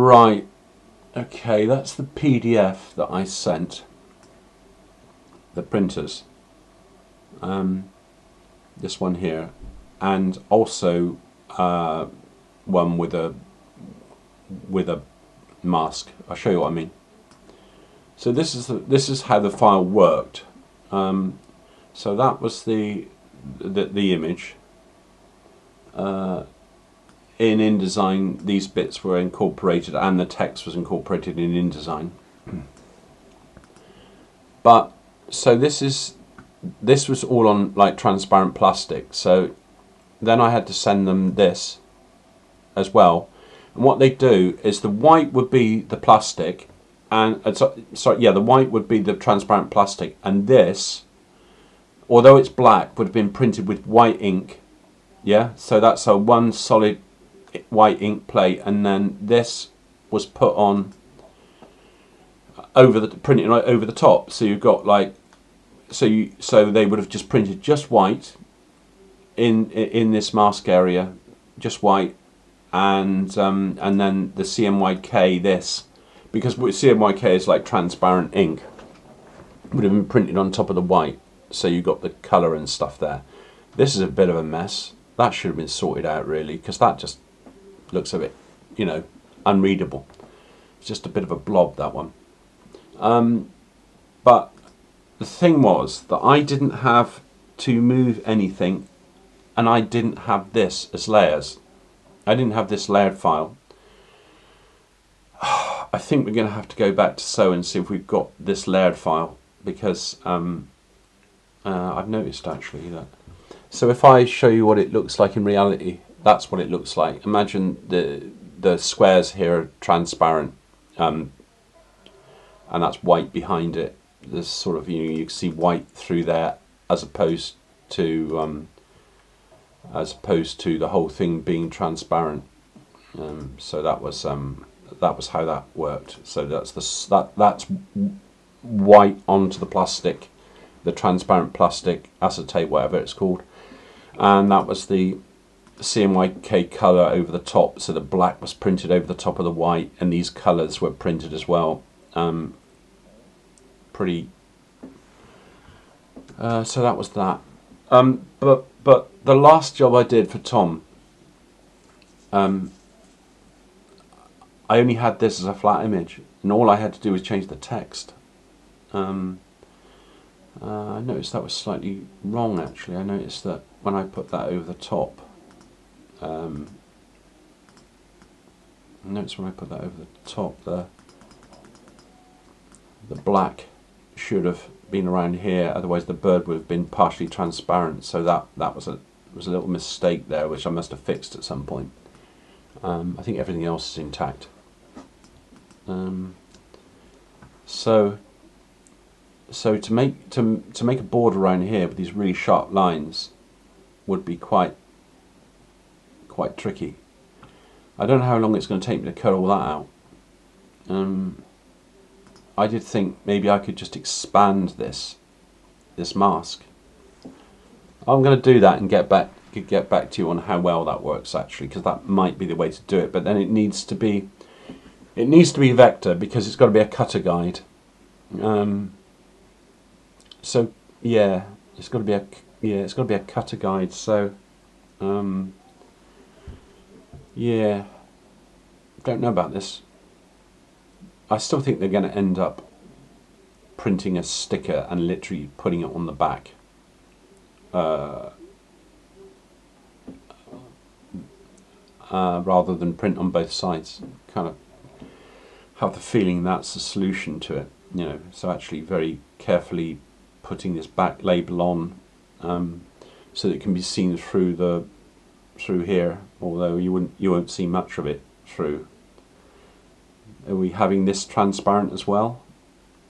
Right, okay, that's the PDF that I sent the printers. This one here, and also one with a mask. I'll show you what I mean. So this is how the file worked. So that was the image. In InDesign, these bits were incorporated, and the text was incorporated in InDesign. But so this was all on like transparent plastic. So then I had to send them this as well. And what they do is the white would be the plastic, and the white would be the transparent plastic, and this, although it's black, would have been printed with white ink. Yeah, so that's a one solid white ink plate, and then this was put on printed over the top. So you've got like, so they would have just printed just white in this mask area, just white, and then the CMYK this, because CMYK is like transparent ink, would have been printed on top of the white, so you got the colour and stuff there. This is a bit of a mess. That should have been sorted out really, because that just looks a bit, you know, unreadable. It's just a bit of a blob, that one. But the thing was that I didn't have to move anything, and I didn't have this as layers. I didn't have this layered file. I think we're going to have to go back to Sew and see if we've got this layered file, because I've noticed actually that. So if I show you what it looks like in reality, that's what it looks like. Imagine the squares here are transparent, and that's white behind it. There's sort of, you know, you can see white through there, as opposed to the whole thing being transparent. So that was how that worked. So that's white onto the plastic, the transparent plastic, acetate, whatever it's called, and that was the CMYK colour over the top. So the black was printed over the top of the white, and these colours were printed as well. Pretty. So that was that. But the last job I did for Tom, I only had this as a flat image, and all I had to do was change the text. I noticed that was slightly wrong actually. I noticed that when I put that over the top, the black should have been around here, otherwise the bird would have been partially transparent. So that was a little mistake there, which I must have fixed at some point. I think everything else is intact. So to make a border around here with these really sharp lines would be quite tricky. I don't know how long it's going to take me to cut all that out. I did think maybe I could just expand this mask. I'm going to do that and get back to you on how well that works actually, because that might be the way to do it. But then it needs to be vector, because it's got to be a cutter guide. So yeah, it's got to be a cutter guide. So yeah, don't know about this. I still think they're going to end up printing a sticker and literally putting it on the back. Rather than print on both sides. Kind of have the feeling that's the solution to it, you know. So actually very carefully putting this back label on, so that it can be seen through here, although you won't see much of it through. Are we having this transparent as well,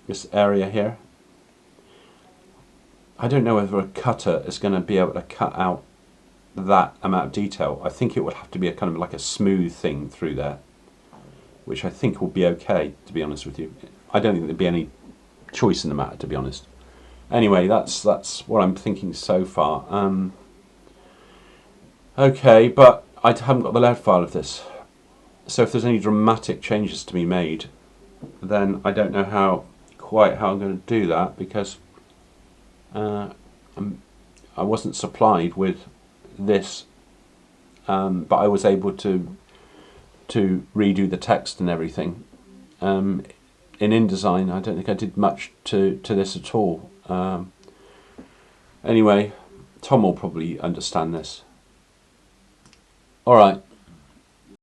this area here? I don't know whether a cutter is going to be able to cut out that amount of detail. I think it would have to be a kind of like a smooth thing through there, which I think will be okay, to be honest with you. I don't think there'd be any choice in the matter, to be honest. Anyway, that's what I'm thinking so far. Okay, but I haven't got the layout file of this. So if there's any dramatic changes to be made, then I don't know quite how I'm going to do that, because I wasn't supplied with this, but I was able to redo the text and everything. In InDesign, I don't think I did much to this at all. Anyway, Tom will probably understand this. Alright,